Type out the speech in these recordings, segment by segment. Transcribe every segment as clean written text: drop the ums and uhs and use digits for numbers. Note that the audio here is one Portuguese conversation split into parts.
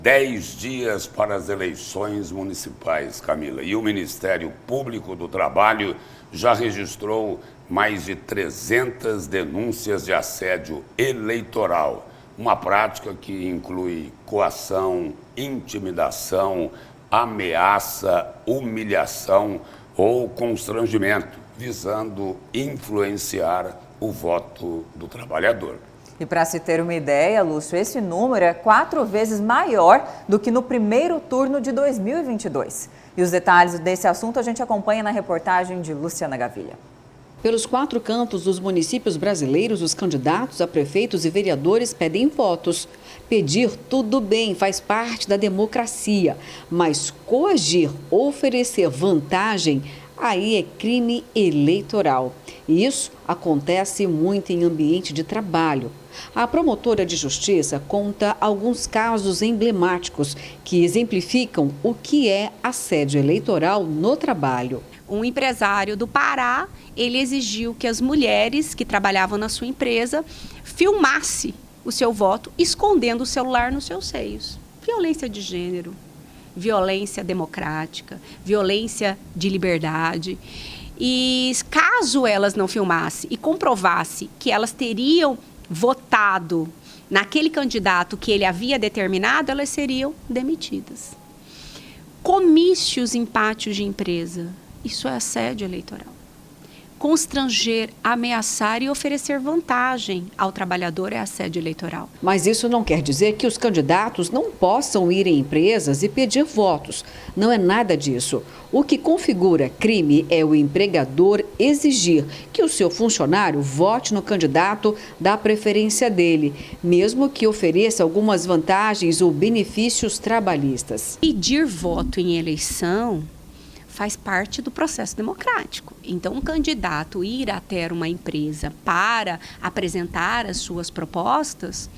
10 dias para as eleições municipais, Camila. E o Ministério Público do Trabalho já registrou mais de 300 denúncias de assédio eleitoral. Uma prática que inclui coação, intimidação, ameaça, humilhação ou constrangimento, visando influenciar o voto do trabalhador. E para se ter uma ideia, Lúcio, esse número é 4 vezes maior do que no primeiro turno de 2022. E os detalhes desse assunto a gente acompanha na reportagem de Luciana Gavilha. Pelos 4 cantos dos municípios brasileiros, os candidatos a prefeitos e vereadores pedem votos. Pedir tudo bem, faz parte da democracia, mas coagir, oferecer vantagem, aí é crime eleitoral. E isso acontece muito em ambiente de trabalho. A promotora de justiça conta alguns casos emblemáticos que exemplificam o que é assédio eleitoral no trabalho. Um empresário do Pará, ele exigiu que as mulheres que trabalhavam na sua empresa filmassem o seu voto, escondendo o celular nos seus seios. Violência de gênero, violência democrática, violência de liberdade. E caso elas não filmassem e comprovassem que elas teriam votado naquele candidato que ele havia determinado, elas seriam demitidas. Comícios em pátios de empresa, isso é assédio eleitoral. Constranger, ameaçar e oferecer vantagem ao trabalhador é assédio eleitoral. Mas isso não quer dizer que os candidatos não possam ir em empresas e pedir votos. Não é nada disso. O que configura crime é o empregador exigir que o seu funcionário vote no candidato da preferência dele, mesmo que ofereça algumas vantagens ou benefícios trabalhistas. Pedir voto em eleição faz parte do processo democrático. Então, um candidato ir até uma empresa para apresentar as suas propostas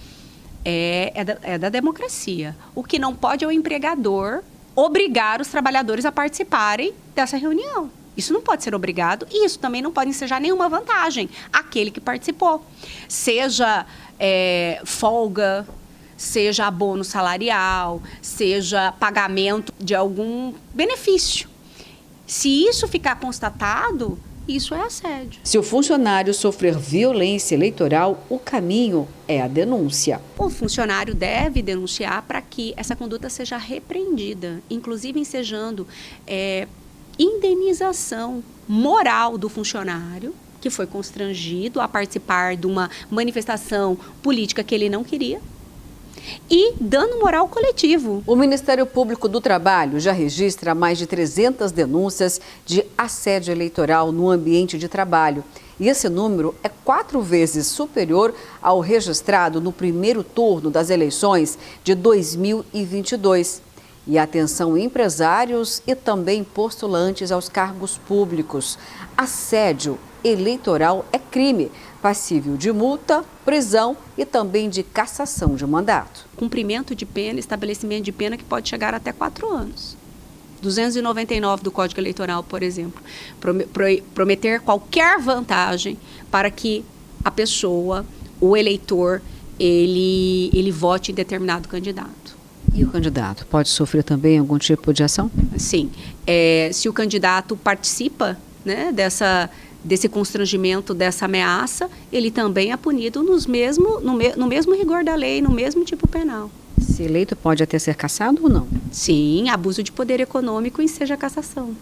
é da democracia. O que não pode é o empregador obrigar os trabalhadores a participarem dessa reunião. Isso não pode ser obrigado e isso também não pode ensejar nenhuma vantagem àquele que participou. Seja folga, seja abono salarial, seja pagamento de algum benefício. Se isso ficar constatado, isso é assédio. Se o funcionário sofrer violência eleitoral, o caminho é a denúncia. O funcionário deve denunciar para que essa conduta seja repreendida, inclusive ensejando indenização moral do funcionário que foi constrangido a participar de uma manifestação política que ele não queria. E dano moral coletivo. O Ministério Público do Trabalho já registra mais de 300 denúncias de assédio eleitoral no ambiente de trabalho. E esse número é 4 vezes superior ao registrado no primeiro turno das eleições de 2022. E atenção empresários e também postulantes aos cargos públicos. Assédio eleitoral é crime, passível de multa, prisão e também de cassação de mandato. Cumprimento de pena, estabelecimento de pena que pode chegar até 4 anos. 299 do Código Eleitoral, por exemplo, prometer qualquer vantagem para que a pessoa, o eleitor, ele vote em determinado candidato. E o candidato pode sofrer também algum tipo de ação? Sim. Se o candidato participa, né, desse constrangimento, dessa ameaça, ele também é punido no mesmo rigor da lei, no mesmo tipo penal. Se eleito, pode até ser cassado ou não? Sim, abuso de poder econômico enseja cassação.